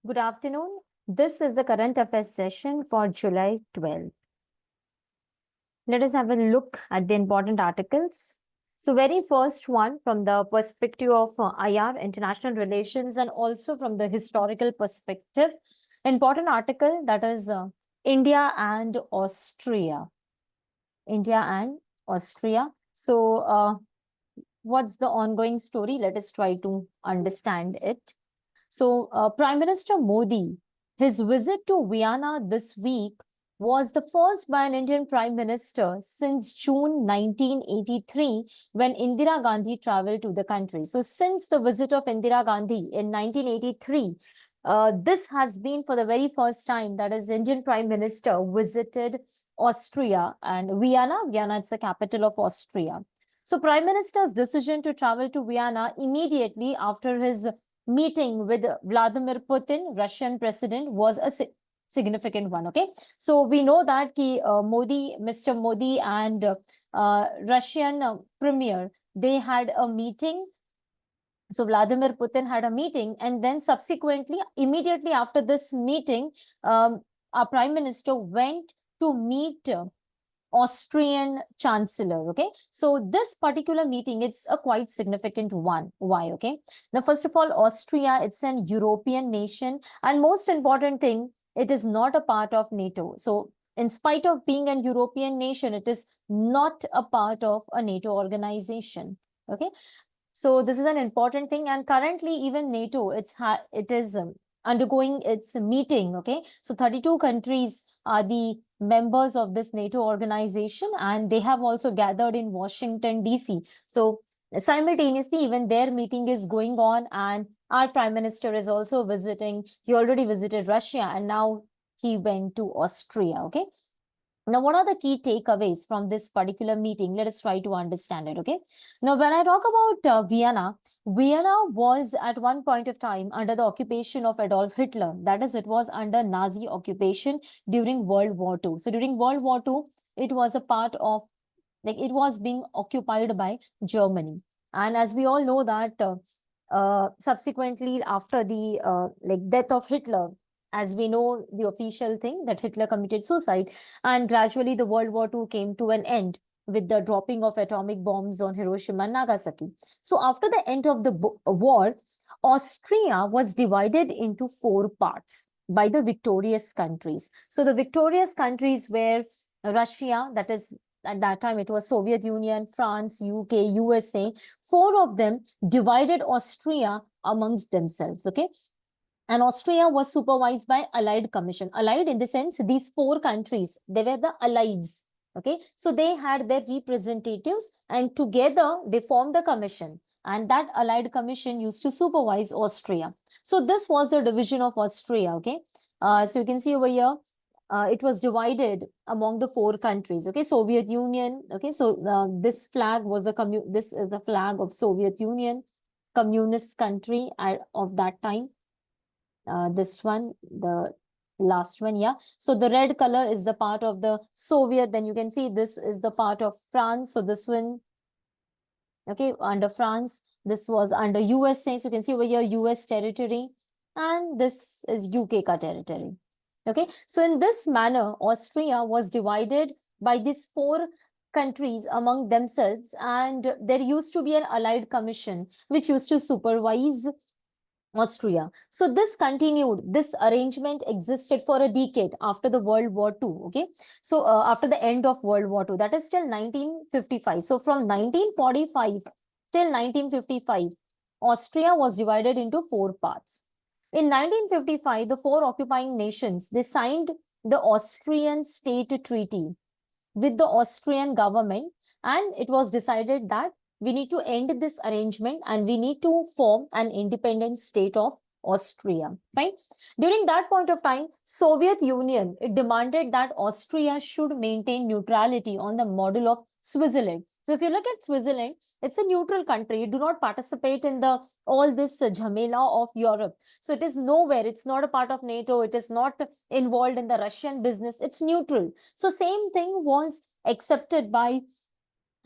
Good afternoon. This is the current affairs session for July 12th. Let us have a look at the important articles. So, very first one from the perspective of IR, international relations, and also from the historical perspective. Important article that is India and Austria. India and Austria. So, what's the ongoing story? Let us try to understand it. So, Prime Minister Modi, his visit to Vienna this week was the first by an Indian Prime Minister since June 1983 when Indira Gandhi traveled to the country. So, since the visit of Indira Gandhi in 1983, this has been for the very first time that is Indian Prime Minister visited Austria and Vienna. Vienna is the capital of Austria. So, Prime Minister's decision to travel to Vienna immediately after his meeting with Vladimir Putin, Russian president, was a significant one. Okay, so we know that Mr. Modi and Russian premier, they had a meeting. So Vladimir Putin had a meeting, and then subsequently, immediately after this meeting, our prime minister went to meet Austrian Chancellor. Okay, so this particular meeting, it's a quite significant one. Why? Okay, now first of all, Austria, it's an European nation, and most important thing, it is not a part of NATO. So in spite of being an European nation, it is not a part of a NATO organization. Okay, so this is an important thing, and currently even NATO, it is undergoing its meeting. Okay, so 32 countries are the members of this NATO organization, and they have also gathered in Washington DC. So simultaneously, even their meeting is going on, and our prime minister is also visiting. He already visited Russia, and now he went to Austria. Okay, now, what are the key takeaways from this particular meeting? Let us try to understand it, okay? Now, when I talk about Vienna, Vienna was at one point of time under the occupation of Adolf Hitler. That is, it was under Nazi occupation during World War II. So, during World War II, it was a part of, like, it was being occupied by Germany. And as we all know that subsequently after the death of Hitler, as we know the official thing that Hitler committed suicide, and gradually the World War II came to an end with the dropping of atomic bombs on Hiroshima and Nagasaki. So after the end of the war, Austria was divided into four parts by the victorious countries. So the victorious countries were Russia, that is at that time it was Soviet Union, France, UK, USA. Four of them divided Austria amongst themselves. Okay, and Austria was supervised by Allied Commission. Allied in the sense, these four countries, they were the allies. Okay, so they had their representatives, and together they formed a commission, and that Allied Commission used to supervise Austria. So this was the division of Austria. Okay, so you can see over here, it was divided among the four countries. Okay, Soviet Union. Okay, so this flag was this is a flag of Soviet Union, communist country of that time. This one, the last one, yeah. So the red color is the part of the Soviet. Then you can see this is the part of France. So this one, okay, under France. This was under USA. So you can see over here US territory, and this is UK ka territory. Okay, so in this manner, Austria was divided by these four countries among themselves, and there used to be an Allied Commission which used to supervise Austria. So this continued, this arrangement existed for a decade after the World War II. Okay, so after the end of World War II, that is till 1955. So from 1945 till 1955, Austria was divided into four parts. In 1955, the four occupying nations, they signed the Austrian State Treaty with the Austrian government, and it was decided that we need to end this arrangement and we need to form an independent state of Austria, right? During that point of time, Soviet Union, it demanded that Austria should maintain neutrality on the model of Switzerland. So if you look at Switzerland, it's a neutral country. You do not participate in the all this jhamela of Europe. So it is nowhere. It's not a part of NATO. It is not involved in the Russian business. It's neutral. So same thing was accepted by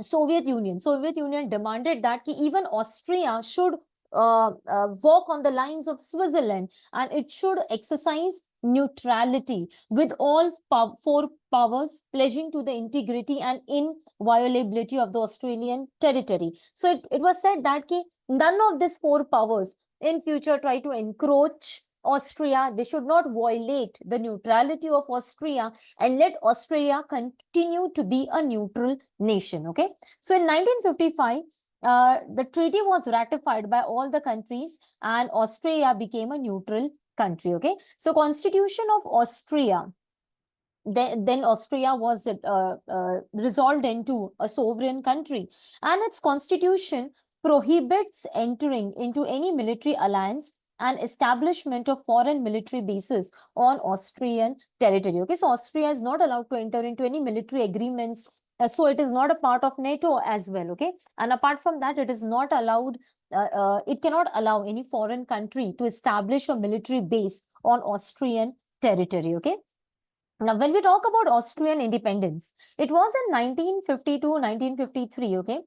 Soviet Union. Soviet Union demanded that even Austria should walk on the lines of Switzerland, and it should exercise neutrality with all four powers pledging to the integrity and inviolability of the Australian territory. So it was said that none of these four powers in future try to encroach Austria. They should not violate the neutrality of Austria and let Austria continue to be a neutral nation. Okay. So in 1955, the treaty was ratified by all the countries and Austria became a neutral country. Okay. So Constitution of Austria, then Austria was resolved into a sovereign country, and its constitution prohibits entering into any military alliance and establishment of foreign military bases on Austrian territory. Okay, so Austria is not allowed to enter into any military agreements. So it is not a part of NATO as well. Okay, and apart from that, it is not allowed. It cannot allow any foreign country to establish a military base on Austrian territory. Okay. Now, when we talk about Austrian independence, it was in 1952, 1953, okay?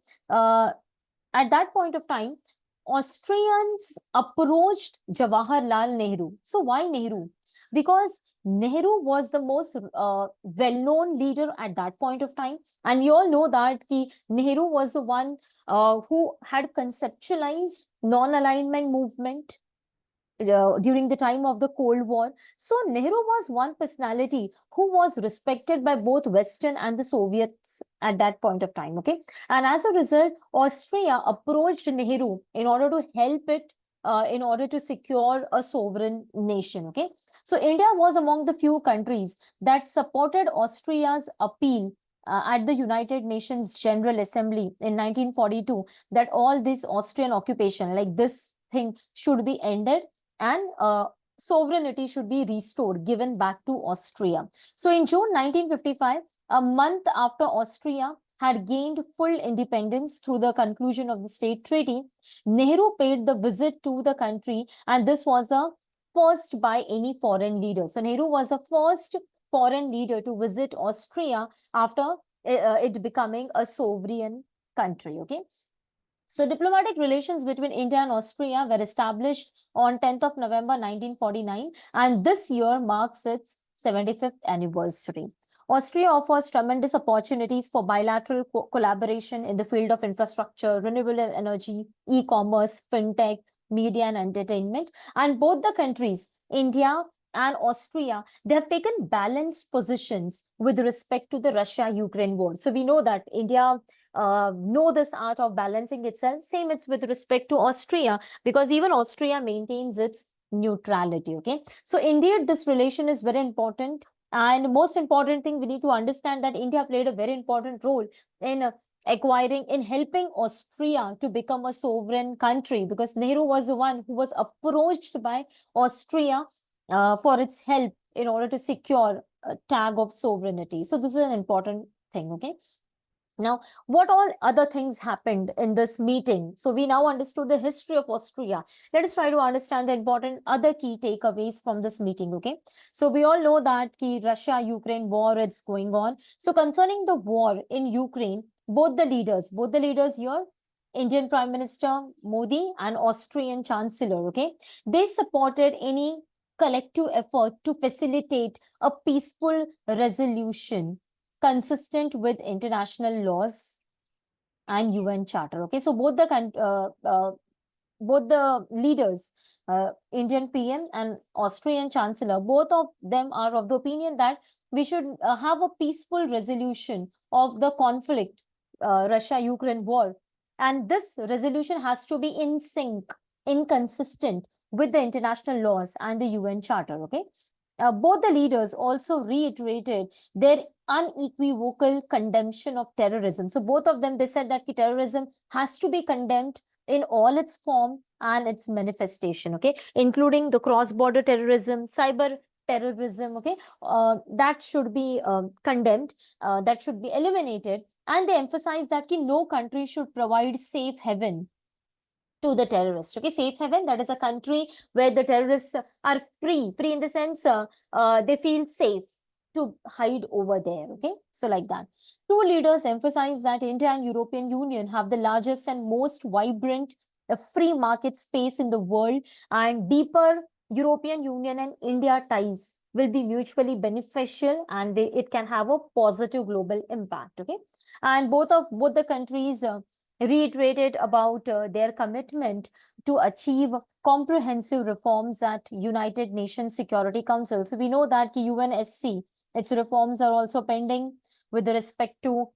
At that point of time, Austrians approached Jawaharlal Nehru. So why Nehru? Because Nehru was the most well-known leader at that point of time. And we all know that Nehru was the one who had conceptualized non-alignment movement during the time of the Cold War. So Nehru was one personality who was respected by both Western and the Soviets at that point of time. Okay. And as a result, Austria approached Nehru in order to help it in order to secure a sovereign nation. Okay. So India was among the few countries that supported Austria's appeal at the United Nations General Assembly in 1942 that all this Austrian occupation, like this thing, should be ended and sovereignty should be restored, given back to Austria. So in June 1955, a month after Austria had gained full independence through the conclusion of the state treaty, Nehru paid the visit to the country, and this was the first by any foreign leader. So Nehru was the first foreign leader to visit Austria after it becoming a sovereign country. Okay. So diplomatic relations between India and Austria were established on 10th of November 1949, and this year marks its 75th anniversary. Austria offers tremendous opportunities for bilateral collaboration in the field of infrastructure, renewable energy, e-commerce, fintech, media and entertainment. And both the countries, India and Austria, they have taken balanced positions with respect to the Russia-Ukraine war. So we know that India know this art of balancing itself. Same it's with respect to Austria, because even Austria maintains its neutrality. Okay, so indeed this relation is very important, and most important thing, we need to understand that India played a very important role in in helping Austria to become a sovereign country, because Nehru was the one who was approached by Austria for its help in order to secure a tag of sovereignty. So this is an important thing. Okay. Now, what all other things happened in this meeting? So we now understood the history of Austria. Let us try to understand the important other key takeaways from this meeting. Okay. So we all know that the Russia-Ukraine war is going on. So concerning the war in Ukraine, both the leaders here, Indian Prime Minister Modi and Austrian Chancellor, okay, they supported any collective effort to facilitate a peaceful resolution consistent with international laws and UN Charter. Okay, so both the leaders, Indian PM and Austrian Chancellor, both of them are of the opinion that we should have a peaceful resolution of the conflict, Russia-Ukraine war. And this resolution has to be in sync, inconsistent with the international laws and the UN Charter. Okay. Both the leaders also reiterated their unequivocal condemnation of terrorism. So both of them, they said that terrorism has to be condemned in all its form and its manifestation, okay, including the cross-border terrorism, cyber terrorism, okay, that should be condemned, that should be eliminated. And they emphasize that no country should provide safe haven to the terrorists. Okay, safe haven, that is a country where the terrorists are free in the sense they feel safe to hide over there. Okay, so like that. Two leaders emphasize that India and European Union have the largest and most vibrant a free market space in the world, and deeper European Union and India ties will be mutually beneficial, and it can have a positive global impact. Okay, and both the countries reiterated about their commitment to achieve comprehensive reforms at United Nations Security Council. So we know that UNSC, its reforms are also pending with respect to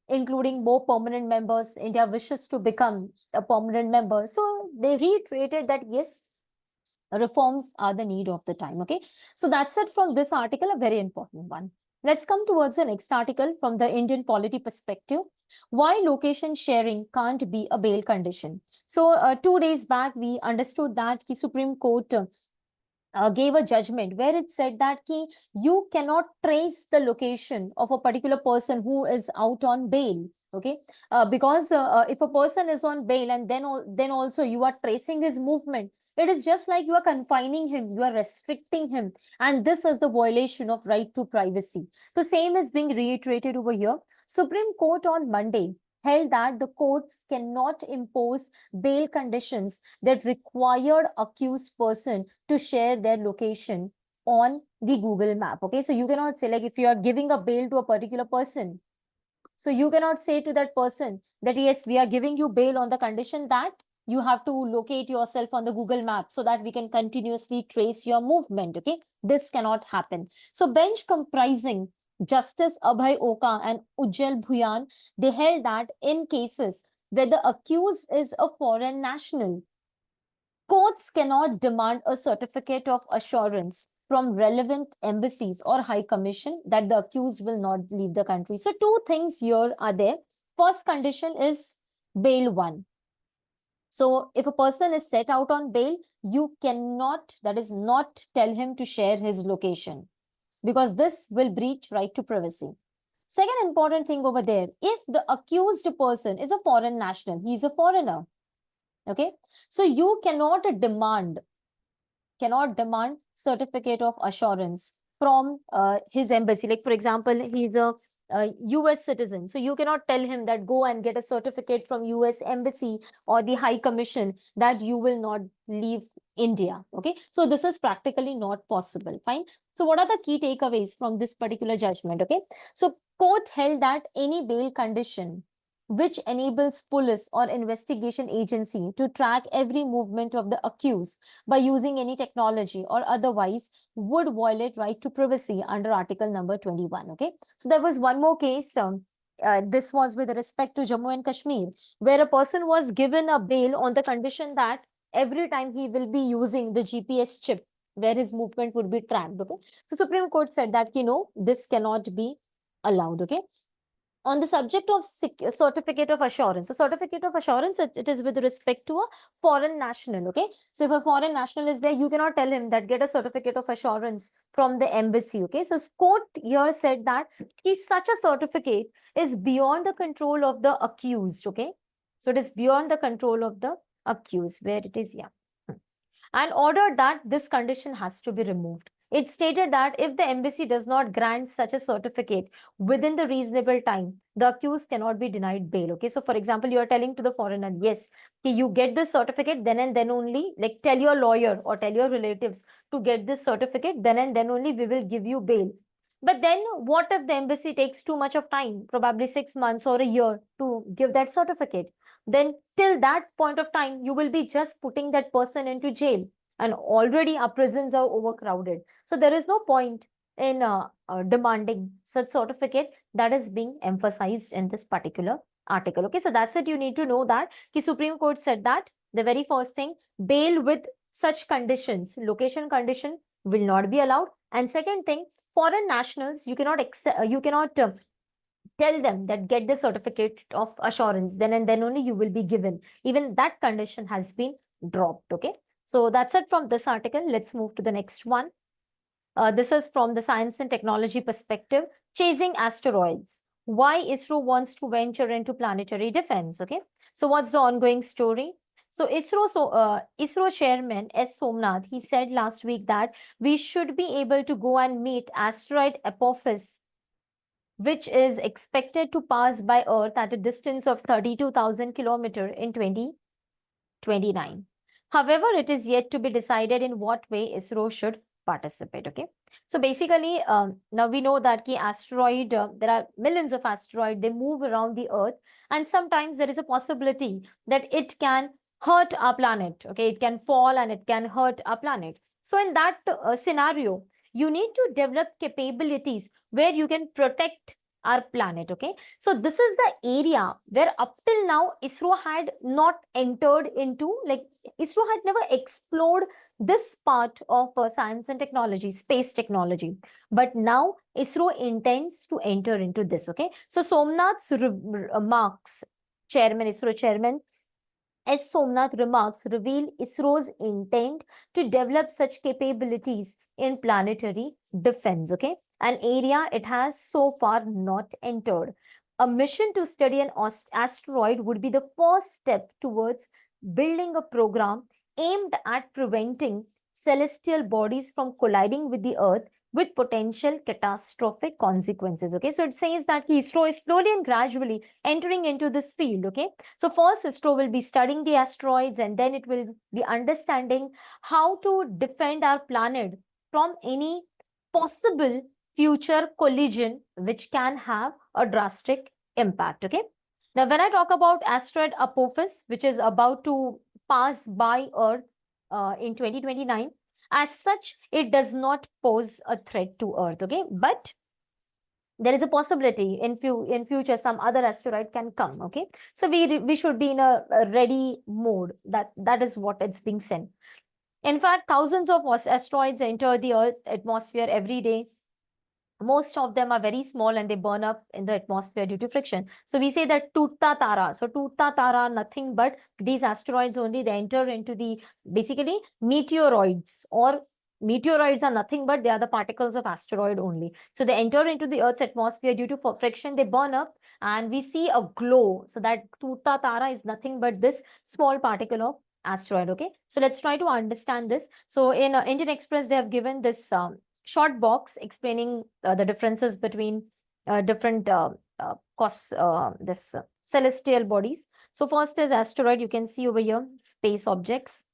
including more permanent members. India wishes to become a permanent member. So they reiterated that yes, reforms are the need of the time. Okay, so that's it from this article, a very important one. Let's come towards the next article from the Indian polity perspective. Why location sharing can't be a bail condition. So 2 days back, we understood that the Supreme Court gave a judgment where it said that you cannot trace the location of a particular person who is out on bail. Okay, because if a person is on bail and then also you are tracing his movement, it is just like you are confining him, you are restricting him, and this is the violation of right to privacy. The same is being reiterated over here. Supreme Court on Monday held that the courts cannot impose bail conditions that required accused person to share their location on the Google map. Okay, so you cannot say, like, if you are giving a bail to a particular person, so you cannot say to that person that yes, we are giving you bail on the condition that you have to locate yourself on the Google map so that we can continuously trace your movement. Okay, this cannot happen. So bench comprising Justice Abhay Oka and Ujjal Bhuyan, they held that in cases where the accused is a foreign national, courts cannot demand a certificate of assurance from relevant embassies or high commission that the accused will not leave the country. So two things here are there. First condition is bail one. So if a person is set out on bail, you cannot, that is not tell him to share his location, because this will breach right to privacy. Second important thing over there, if the accused person is a foreign national, he is a foreigner. Okay, so you cannot demand certificate of assurance from his embassy. Like, for example, he's a US citizen, so you cannot tell him that go and get a certificate from US embassy or the high commission that you will not leave India. Okay, so this is practically not possible. Fine. So what are the key takeaways from this particular judgment? Okay, so court held that any bail condition which enables police or investigation agency to track every movement of the accused by using any technology or otherwise would violate right to privacy under article number 21. Okay, so there was one more case. This was with respect to Jammu and Kashmir, where a person was given a bail on the condition that every time he will be using the GPS chip where his movement would be tracked. Okay, so Supreme Court said that this cannot be allowed. Okay, on the subject of certificate of assurance. So certificate of assurance, it is with respect to a foreign national. Okay, so if a foreign national is there, you cannot tell him that get a certificate of assurance from the embassy. Okay, so court here said that such a certificate is beyond the control of the accused. Okay, so it is beyond the control of the accused, where it is, yeah, and ordered that this condition has to be removed. It stated that if the embassy does not grant such a certificate within the reasonable time, the accused cannot be denied bail. Okay, so for example, you are telling to the foreigner, yes, you get this certificate, then and then only, like, tell your lawyer or tell your relatives to get this certificate, then and then only we will give you bail. But then what if the embassy takes too much of time, probably 6 months or a year, to give that certificate? Then till that point of time, you will be just putting that person into jail, and already our prisons are overcrowded. So there is no point in demanding such certificate. That is being emphasized in this particular article. Okay, so that's it. You need to know that the Supreme Court said that the very first thing, bail with such conditions, location condition, will not be allowed. And second thing, foreign nationals, you cannot tell them that get the certificate of assurance, then and then only you will be given. Even that condition has been dropped. Okay, so that's it from this article. Let's move to the next one. This is from the science and technology perspective. Chasing asteroids. Why ISRO wants to venture into planetary defense. Okay, so what's the ongoing story? So ISRO chairman S. Somnath, he said last week that we should be able to go and meet asteroid Apophis, which is expected to pass by Earth at a distance of 32,000 kilometers in 20 2029. However, it is yet to be decided in what way ISRO should participate. Okay. So basically, now we know that ki asteroid, there are millions of asteroids, they move around the Earth, and sometimes there is a possibility that it can hurt our planet. Okay, it can fall and it can hurt our planet. So in that scenario, you need to develop capabilities where you can protect our planet. Okay, so this is the area where up till now ISRO had not entered into, like ISRO had never explored this part of science and technology, space technology. But now ISRO intends to enter into this. Okay, so Somnath's remarks, chairman, ISRO chairman S. Somnath remarks reveal ISRO's intent to develop such capabilities in planetary defense, okay? An area it has so far not entered. A mission to study an asteroid would be the first step towards building a program aimed at preventing celestial bodies from colliding with the Earth with potential catastrophic consequences. Okay, so it says that ISRO is slowly and gradually entering into this field. Okay, so first ISRO will be studying the asteroids, and then it will be understanding how to defend our planet from any possible future collision which can have a drastic impact. Okay, now when I talk about asteroid Apophis, which is about to pass by Earth in 2029, as such, it does not pose a threat to Earth. Okay, but there is a possibility in future some other asteroid can come. Okay, so we should be in a ready mode. That is what it's being sent. In fact, thousands of asteroids enter the Earth atmosphere every day. Most of them are very small and they burn up in the atmosphere due to friction. So we say that Tutta Tara. So Tutta Tara, nothing but these asteroids only, they enter into the basically meteoroids, or meteoroids are nothing but they are the particles of asteroid only. So they enter into the Earth's atmosphere due to friction, they burn up and we see a glow. So that Tutta Tara is nothing but this small particle of asteroid. Okay, so let's try to understand this. So in Indian Express, they have given this short box explaining the differences between different celestial bodies. So first is asteroid. You can see over here space objects.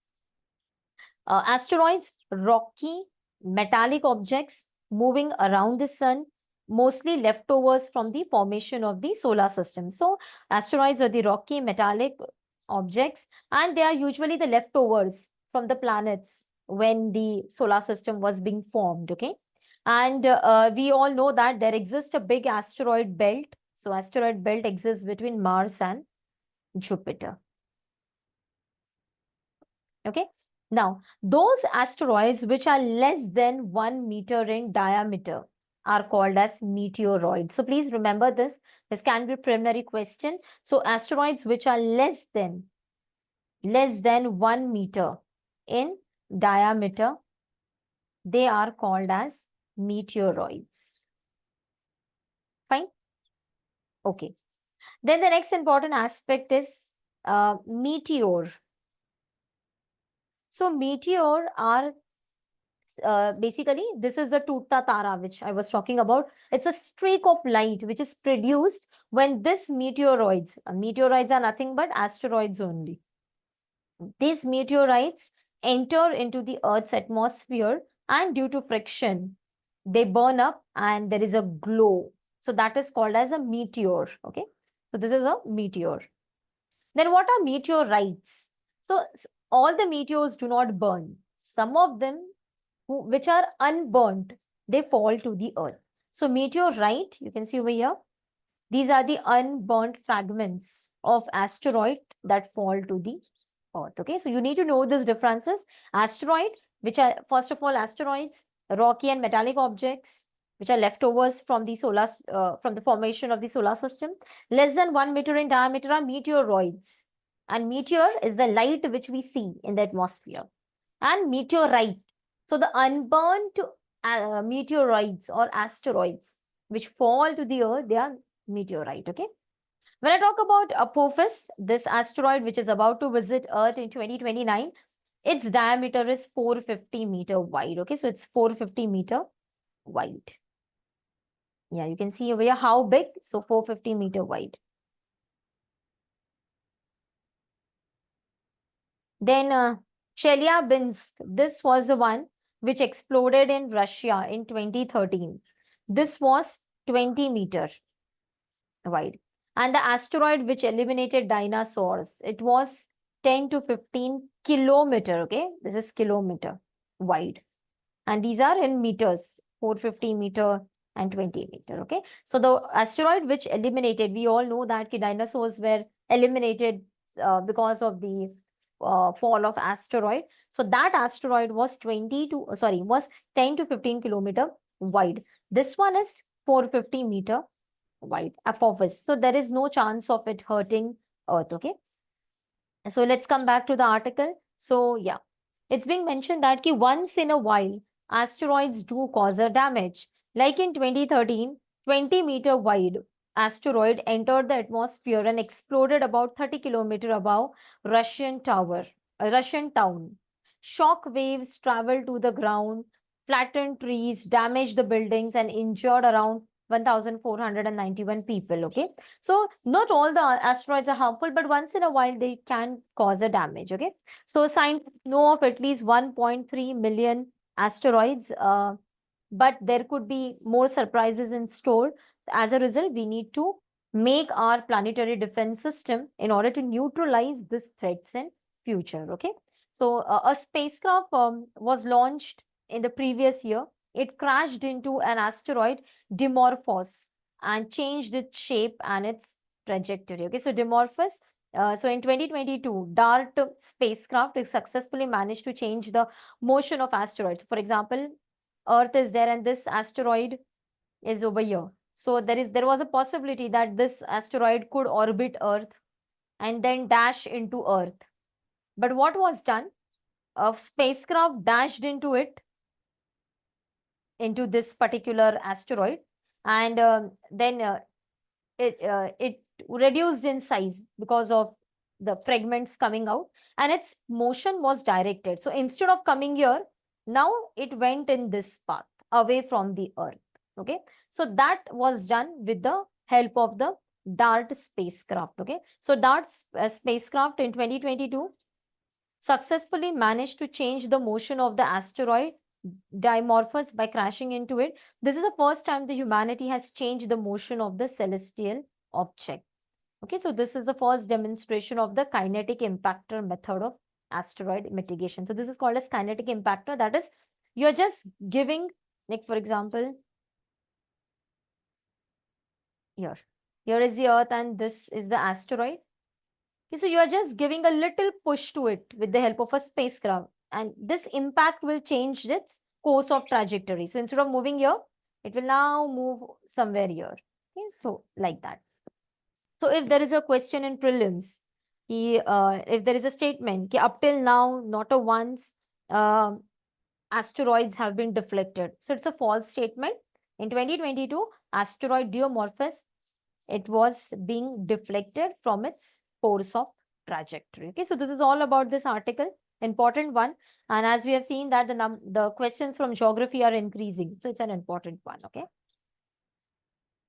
Asteroids, rocky metallic objects moving around the sun, mostly leftovers from the formation of the solar system. So asteroids are the rocky metallic objects, and they are usually the leftovers from the planets when the solar system was being formed. Okay, and we all know that there exists a big asteroid belt. So asteroid belt exists between Mars and Jupiter. Okay, now those asteroids which are less than 1 meter in diameter are called as meteoroids. So please remember this. This can be a preliminary question. So asteroids which are less than 1 meter in diameter, they are called as meteoroids. Fine. Okay. Then the next important aspect is meteor. So meteor are basically, this is the Tutta Tara which I was talking about. It's a streak of light which is produced when this meteoroids are nothing but asteroids only. These meteorites enter into the Earth's atmosphere, and due to friction, they burn up and there is a glow. So that is called as a meteor. Okay, so this is a meteor. Then what are meteorites? So all the meteors do not burn. Some of them which are unburnt, they fall to the Earth. So meteorite, you can see over here, these are the unburnt fragments of asteroid that fall to the Earth. Okay, so you need to know these differences. Asteroid, which are first of all asteroids, rocky and metallic objects which are leftovers from the from the formation of the solar system. Less than 1 meter in diameter are meteoroids, and meteor is the light which we see in the atmosphere. And meteorite, so the unburnt meteoroids or asteroids which fall to the Earth, they are meteorite. Okay. When I talk about Apophis, this asteroid which is about to visit Earth in 2029, its diameter is 450 meter wide. Okay, so it's 450 meter wide. Yeah, you can see over here how big. So 450 meter wide. Then Chelyabinsk, this was the one which exploded in Russia in 2013. This was 20 meter wide. And the asteroid which eliminated dinosaurs, it was 10 to 15 kilometer, okay? This is kilometer wide. And these are in meters, 450 meter and 20 meter, okay? So the asteroid which eliminated, we all know that dinosaurs were eliminated because of the fall of asteroid. So that asteroid was 10 to 15 kilometer wide. This one is 450 meter wide, Apophis. So there is no chance of it hurting Earth, okay? So let's come back to the article. So yeah, it's being mentioned that once in a while, asteroids do cause a damage. Like in 2013, 20-meter wide asteroid entered the atmosphere and exploded about 30 kilometers above Russian town. Shock waves traveled to the ground, flattened trees, damaged the buildings, and injured around 1,491 people. Okay, so not all the asteroids are harmful, but once in a while they can cause a damage. Okay, so scientists know of at least 1.3 million asteroids, but there could be more surprises in store. As a result, we need to make our planetary defense system in order to neutralize these threats in future. Okay, so a spacecraft was launched in the previous year. It crashed into an asteroid, Dimorphos, and changed its shape and its trajectory. Okay, so Dimorphos, so in 2022, DART spacecraft is successfully managed to change the motion of asteroids. For example, Earth is there and this asteroid is over here. So there was a possibility that this asteroid could orbit Earth and then dash into Earth. But what was done? A spacecraft dashed into this particular asteroid, and then it reduced in size because of the fragments coming out, and its motion was directed. So instead of coming here, now it went in this path away from the Earth. Okay, so that was done with the help of the DART spacecraft. Okay, so DART spacecraft in 2022 successfully managed to change the motion of the asteroid Dimorphos by crashing into it. This is the first time the humanity has changed the motion of the celestial object. Okay, so this is the first demonstration of the kinetic impactor method of asteroid mitigation. So this is called as kinetic impactor. That is, you're just giving, like for example, here is the Earth and this is the asteroid. Okay, so you are just giving a little push to it with the help of a spacecraft, and this impact will change its course of trajectory. So instead of moving here, it will now move somewhere here. Okay, so like that. So if there is a question in prelims, if there is a statement, up till now, not a once asteroids have been deflected. So it's a false statement. In 2022, asteroid Dimorphos, it was being deflected from its course of trajectory. Okay, so this is all about this article, important one. And as we have seen that the questions from geography are increasing, so it's an important one. Okay.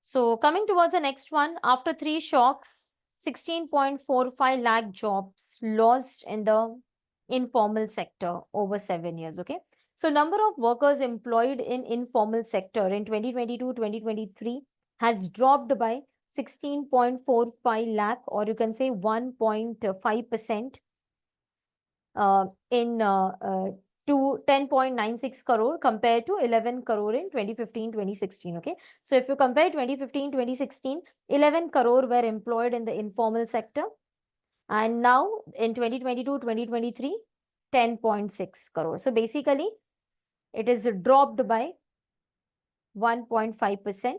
So coming towards the next one, after 3 shocks, 16.45 lakh jobs lost in the informal sector over 7 years. Okay. So number of workers employed in informal sector in 2022-2023 has dropped by 16.45 lakh, or you can say 1.5% to 10.96 crore compared to 11 crore in 2015-2016. Okay, so if you compare 2015-2016, 11 crore were employed in the informal sector, and now in 2022-2023, 10.6 crore. So basically, it is dropped by 1.5%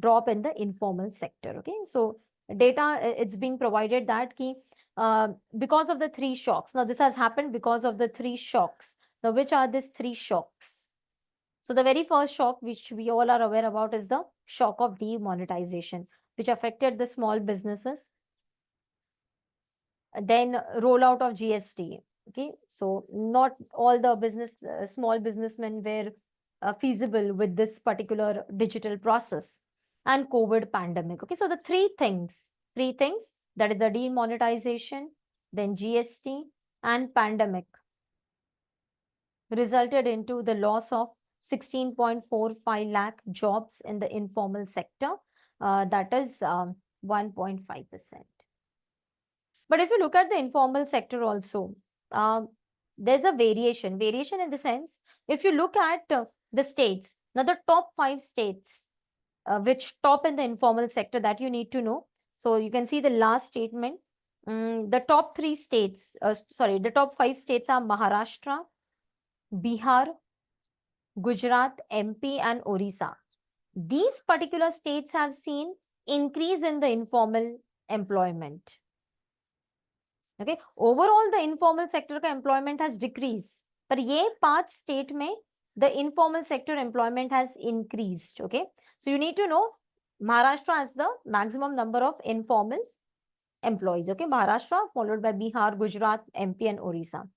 drop in the informal sector. Okay, so data it's being provided that because of the 3 shocks. Now this has happened because of the 3 shocks. Now which are these 3 shocks? So the very first shock which we all are aware about is the shock of demonetization, which affected the small businesses. Then rollout of GST. Okay, so not all the small businessmen were feasible with this particular digital process, and COVID pandemic. Okay, so the three things, that is the demonetization, then GST, and pandemic resulted into the loss of 16.45 lakh jobs in the informal sector, that is 1.5%. But if you look at the informal sector also, um, there's a variation in the sense, if you look at the states, now the top 5 states which top in the informal sector, that you need to know. So you can see the last statement. The top 3 states, the top 5 states are Maharashtra, Bihar, Gujarat, MP, and Orissa. These particular states have seen increase in the informal employment. Okay, overall the informal sector का employment has decreased, पर ये 5 state में the informal sector employment has increased. Okay, so you need to know Maharashtra has the maximum number of informal employees. Okay, Maharashtra followed by Bihar, Gujarat, MP, and Orissa.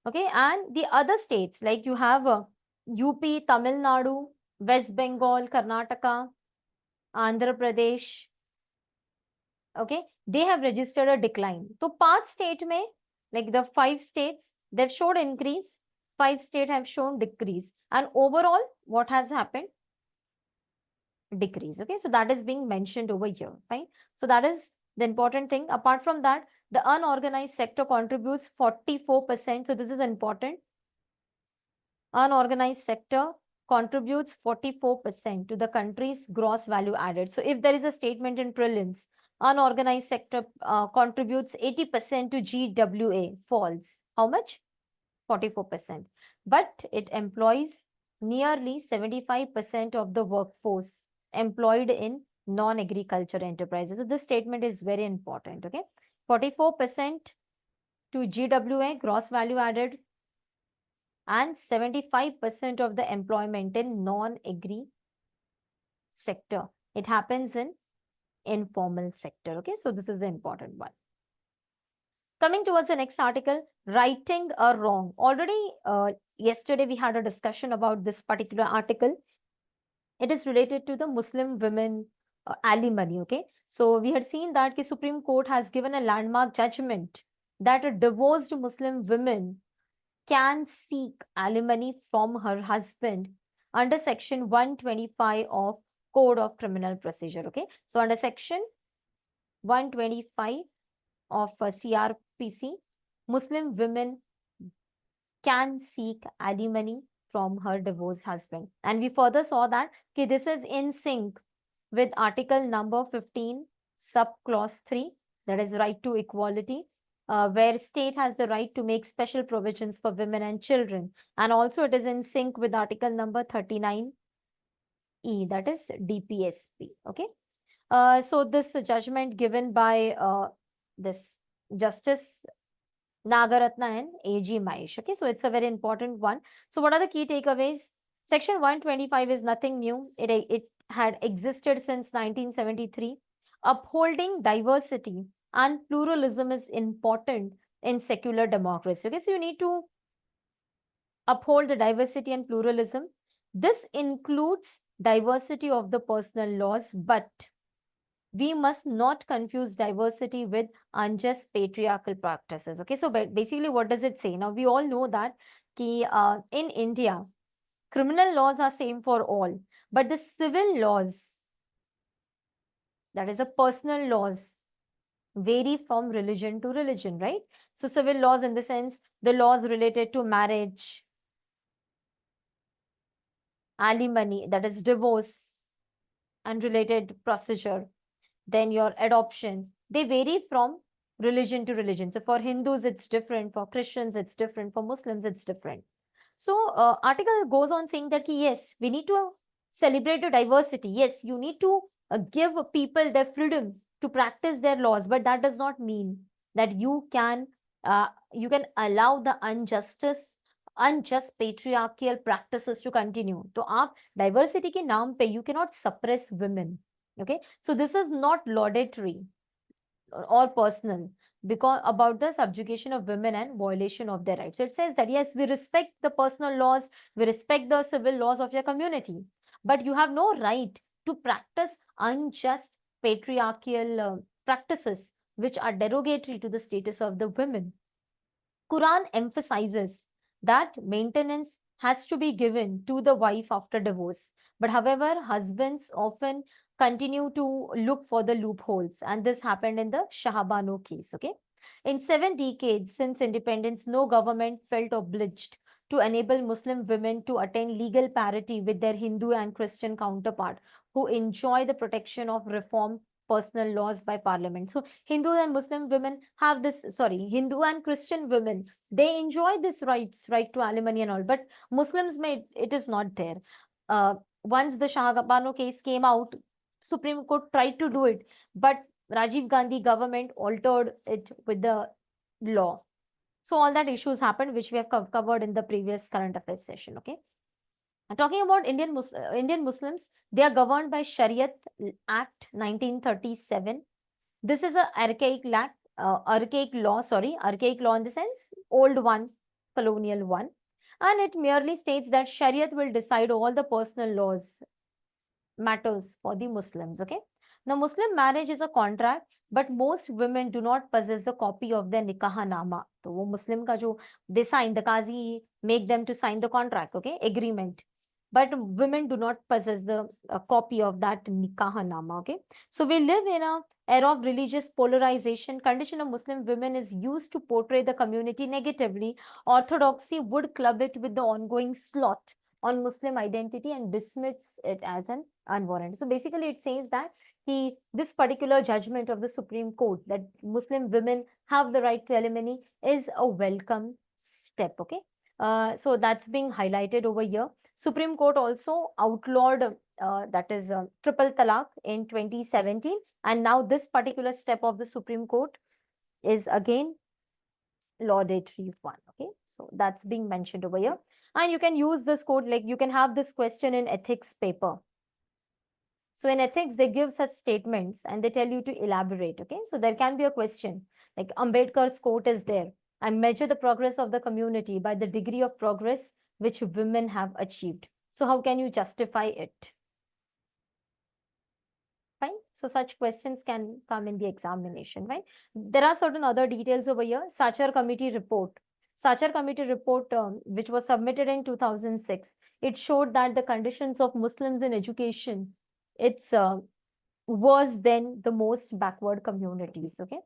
Okay, and the other states like you have UP, Tamil Nadu, West Bengal, Karnataka, Andhra Pradesh. Okay, they have registered a decline. So 5 state में, like the 5 states, they've showed increase, 5 states have shown decrease, and overall what has happened? Decrease. Okay, so that is being mentioned over here. Fine, so that is the important thing. Apart from that, the unorganized sector contributes 44%. So this is important. Unorganized sector contributes 44% to the country's gross value added. So if there is a statement in prelims, unorganized sector contributes 80% to GWA, false. How much? 44%. But it employs nearly 75% of the workforce employed in non-agriculture enterprises. So this statement is very important. Okay, 44% to GWA, gross value added, and 75% of the employment in non-agri sector. It happens in informal sector. Okay, so this is the important one. Coming towards the next article, righting a wrong. Already yesterday we had a discussion about this particular article. It is related to the Muslim women alimony. Okay, so we had seen that the Supreme Court has given a landmark judgment that a divorced Muslim woman can seek alimony from her husband under section 125 of Code of Criminal Procedure. Okay, so under section 125 of CRPC, Muslim women can seek alimony from her divorced husband. And we further saw that this is in sync with article number 15 subclause 3, that is right to equality, where state has the right to make special provisions for women and children. And also it is in sync with article number 39E, that is DPSP. Okay, so this judgment given by this Justice Nagaratna and AG Mahesh. Okay, so it's a very important one. So what are the key takeaways? Section 125 is nothing new. It had existed since 1973. Upholding diversity and pluralism is important in secular democracy. Okay, so you need to uphold the diversity and pluralism. This includes diversity of the personal laws, but we must not confuse diversity with unjust patriarchal practices. Okay, so basically what does it say? Now we all know that in India, criminal laws are same for all, but the civil laws, that is the personal laws, vary from religion to religion, right? So civil laws in the sense, the laws related to marriage, alimony, that is divorce and related procedure, then your adoption, they vary from religion to religion. So for Hindus, it's different. For Christians, it's different. For Muslims, it's different. So article goes on saying that yes, we need to celebrate the diversity. Yes, you need to give people their freedom to practice their laws, but that does not mean that you can allow the unjust patriarchal practices to continue. So आप diversity के नाम पे you cannot suppress women. Okay, so this is not laudatory or personal because about the subjugation of women and violation of their rights. So it says that yes, we respect the personal laws, we respect the civil laws of your community, but you have no right to practice unjust patriarchal practices which are derogatory to the status of the women. Quran emphasizes that maintenance has to be given to the wife after divorce. But however, husbands often continue to look for the loopholes, and this happened in the Shahabano case. Okay, in 7 decades since independence, no government felt obliged to enable Muslim women to attain legal parity with their Hindu and Christian counterpart who enjoy the protection of reform personal laws by parliament. So Hindu and Muslim women have this, sorry, Hindu and Christian women, they enjoy this rights, right to alimony and all, but Muslims may, it is not there. Once the Shahbano case came out, Supreme Court tried to do it, but Rajiv Gandhi government altered it with the law. So all that issues happened, which we have covered in the previous current affairs session. Okay. Talking about Indian Muslims, they are governed by Shariat Act 1937. This is a archaic law in the sense old one, colonial one, and it merely states that Shariat will decide all the personal laws matters for the Muslims. Okay. Now, Muslim marriage is a contract, but most women do not possess a copy of their nikahnama. So, वो Muslim का जो they sign, the Qazi make them to sign the contract, okay, agreement. But women do not possess the copy of that nikahnama. Okay, so we live in a era of religious polarization. Condition of Muslim women is used to portray the community negatively. Orthodoxy would club it with the ongoing slaughter on Muslim identity and dismiss it as an unwarranted. So basically, it says that this particular judgment of the Supreme Court that Muslim women have the right to alimony is a welcome step. Okay, so that's being highlighted over here. Supreme Court also outlawed that is triple talaq in 2017, and now this particular step of the Supreme Court is again laudatory one. Okay, so that's being mentioned over here, and you can use this code, like you can have this question in ethics paper. So in ethics, they give such statements and they tell you to elaborate. Okay, so there can be a question like Ambedkar's quote is there: I measure the progress of the community by the degree of progress which women have achieved. So how can you justify it? Fine. So such questions can come in the examination, right? There are certain other details over here. Sachar committee report. Sachar committee report, which was submitted in 2006, it showed that the conditions of Muslims in education, it's was then the most backward communities. Okay.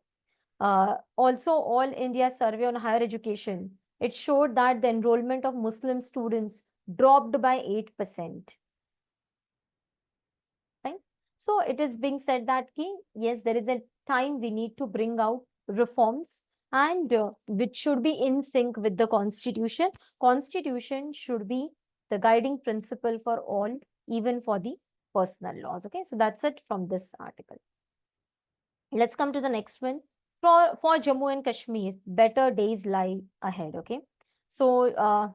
Also, All India Survey on Higher Education, it showed that the enrollment of Muslim students dropped by 8%. So it is being said that yes, there is a time we need to bring out reforms and which should be in sync with the constitution. Constitution should be the guiding principle for all, even for the personal laws. Okay, so that's it from this article. Let's come to the next one. For Jammu and Kashmir, better days lie ahead. Okay, so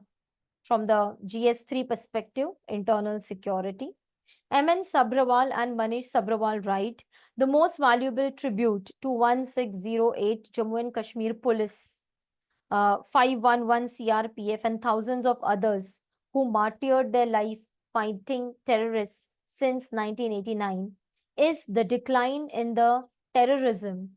from the GS3 perspective, internal security, M.N. Sabrawal and Manish Sabrawal write, the most valuable tribute to 1608 Jammu and Kashmir Police, 511 CRPF and thousands of others who martyred their life fighting terrorists since 1989 is the decline in the terrorism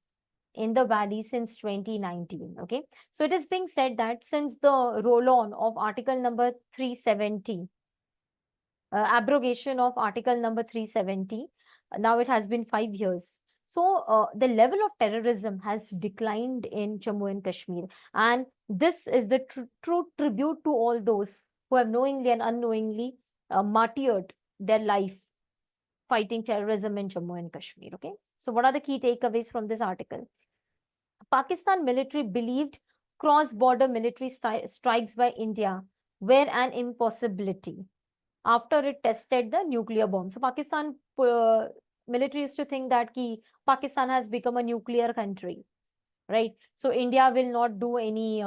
in the valley since 2019. Okay, so it is being said that since the roll-on of article number 370, abrogation of article number 370. Now it has been 5 years. So the level of terrorism has declined in Jammu and Kashmir. And this is the true tribute to all those who have knowingly and unknowingly martyred their life fighting terrorism in Jammu and Kashmir. Okay. So what are the key takeaways from this article? Pakistan military believed cross-border military strikes by India were an impossibility after it tested the nuclear bomb. So Pakistan military used to think that Pakistan has become a nuclear country, right? So India will not do any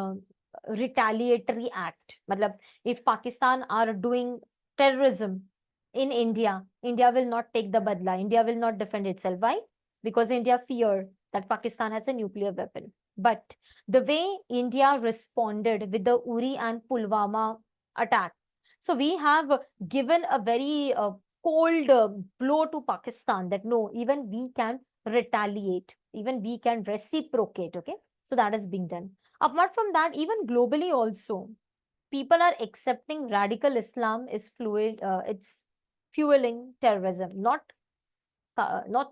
retaliatory act. Matlab, if Pakistan are doing terrorism in India, India will not take the badla. India will not defend itself. Why? Because India feared that Pakistan has a nuclear weapon. But the way India responded with the Uri and Pulwama attack, so we have given a very cold blow to Pakistan that no, even we can retaliate, even we can reciprocate. Okay, so that is being done. Apart from that, even globally also, people are accepting radical Islam is fluid. It's fueling terrorism, not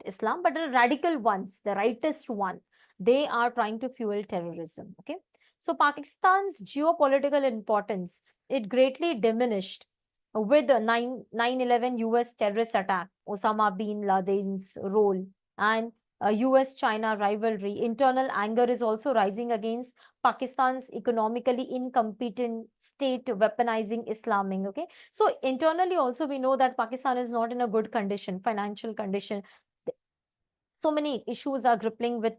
Islam, but the radical ones, the rightist one. They are trying to fuel terrorism. Okay. So Pakistan's geopolitical importance, it greatly diminished with the 9/11 US terrorist attack, Osama bin Laden's role, and US China rivalry. Internal anger is also rising against Pakistan's economically incompetent state weaponizing Islamic. Okay. So internally also we know that Pakistan is not in a good condition, financial condition. So many issues are grappling with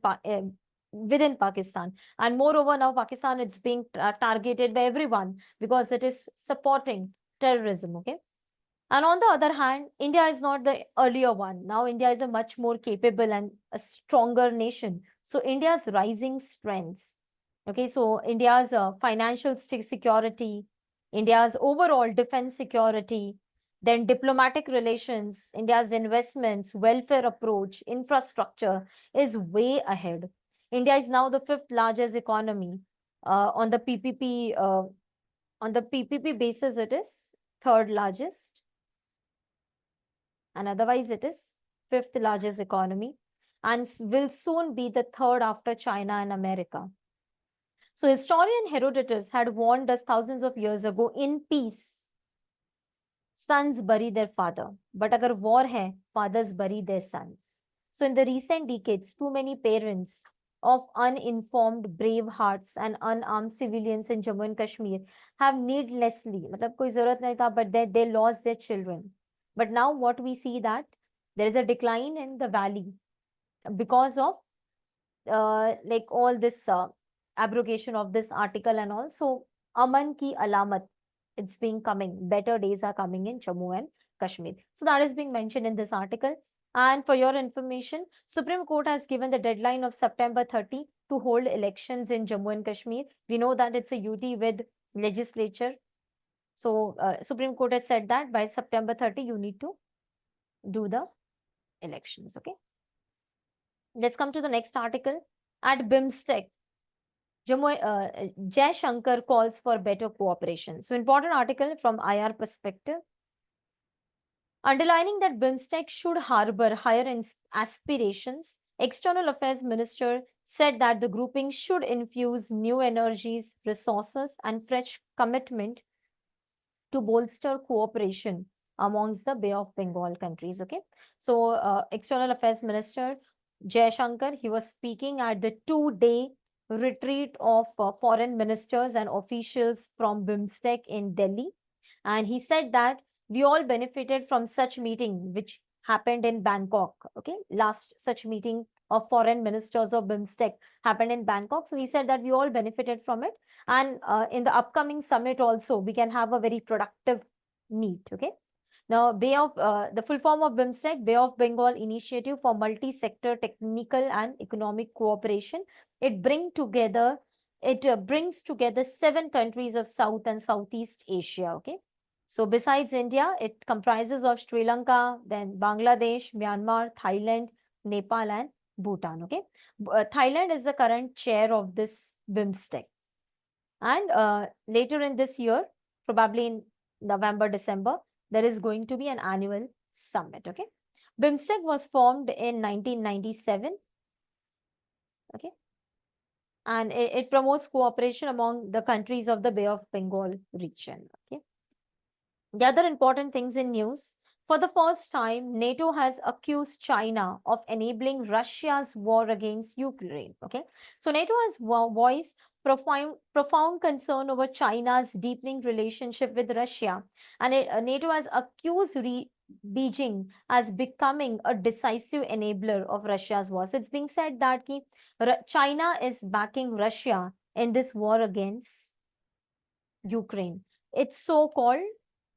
within Pakistan, and moreover now Pakistan it's being targeted by everyone because it is supporting terrorism. Okay. And on the other hand, India is not the earlier one. Now India is a much more capable and a stronger nation. So India's rising strengths. Okay, so India's financial security, India's overall defense security, then diplomatic relations, India's investments, welfare approach, infrastructure is way ahead. India is now the fifth largest economy. On the PPP, on the PPP basis, it is third largest, and otherwise it is fifth largest economy, and will soon be the third after China and America. So historian Herodotus had warned us thousands of years ago, in peace, sons bury their father. But agar war hai, fathers bury their sons. So in the recent decades, too many parents of uninformed, brave hearts and unarmed civilians in Jammu and Kashmir have needlessly, matlab koi zarurat nahi tha, but they lost their children. But now what we see that there is a decline in the valley because of like all this abrogation of this article and all. So Aman ki alamat, it's being coming. Better days are coming in Jammu and Kashmir. So that is being mentioned in this article. And for your information, Supreme Court has given the deadline of September 30 to hold elections in Jammu and Kashmir. We know that it's a UT with legislature. So Supreme Court has said that by September 30, you need to do the elections. Okay. Let's come to the next article. At BIMSTEC, Jay Shankar calls for better cooperation. So important article from IR perspective. Underlining that BIMSTEC should harbor higher aspirations, External Affairs Minister said that the grouping should infuse new energies, resources, and fresh commitment to bolster cooperation amongst the Bay of Bengal countries. Okay, so External Affairs Minister Jay Shankar, he was speaking at the 2-day retreat of foreign ministers and officials from BIMSTEC in Delhi, and he said that we all benefited from such meeting which happened in Bangkok. Okay, last such meeting of foreign ministers of BIMSTEC happened in Bangkok. So he said that we all benefited from it, and in the upcoming summit also we can have a very productive meet. Okay, now the full form of BIMSTEC, Bay of Bengal Initiative for Multi-Sector Technical and Economic Cooperation. It brings together 7 countries of South and Southeast Asia. Okay, so besides India, it comprises of Sri Lanka, then Bangladesh, Myanmar, Thailand, Nepal, and Bhutan. Okay, Thailand is the current chair of this BIMSTEC. And later in this year, probably in November, December, there is going to be an annual summit. Okay, BIMSTEC was formed in 1997. Okay, and it promotes cooperation among the countries of the Bay of Bengal region. Okay. The other important things in news, for the first time, NATO has accused China of enabling Russia's war against Ukraine. Okay, so NATO has voiced profound concern over China's deepening relationship with Russia, and NATO has accused Beijing as becoming a decisive enabler of Russia's war. So it's being said that China is backing Russia in this war against Ukraine. It's so-called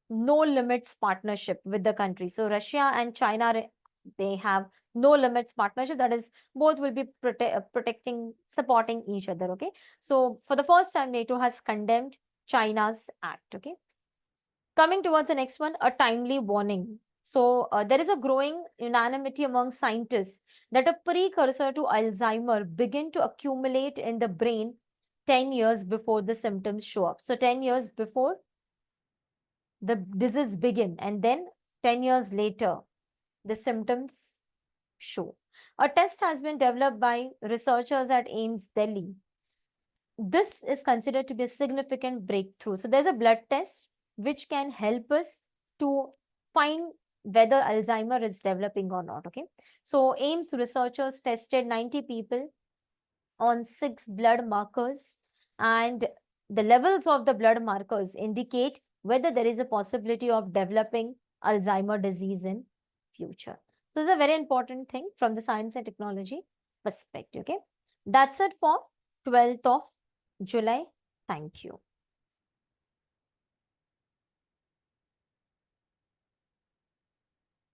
no limits partnership with the country. So Russia and China, they have no limits partnership. That is, both will be protecting, supporting each other. Okay. So for the first time, NATO has condemned China's act. Okay. Coming towards the next one, a timely warning. So there is a growing unanimity among scientists that a precursor to Alzheimer begin to accumulate in the brain 10 years before the symptoms show up. So 10 years before the disease begin, and then 10 years later, the symptoms show. A test has been developed by researchers at AIIMS Delhi. This is considered to be a significant breakthrough. So there's a blood test which can help us to find whether Alzheimer is developing or not. Okay. So AIIMS researchers tested 90 people on 6 blood markers, and the levels of the blood markers indicate whether there is a possibility of developing Alzheimer disease in future. So it's a very important thing from the science and technology perspective. Okay. That's it for 12th of July. Thank you.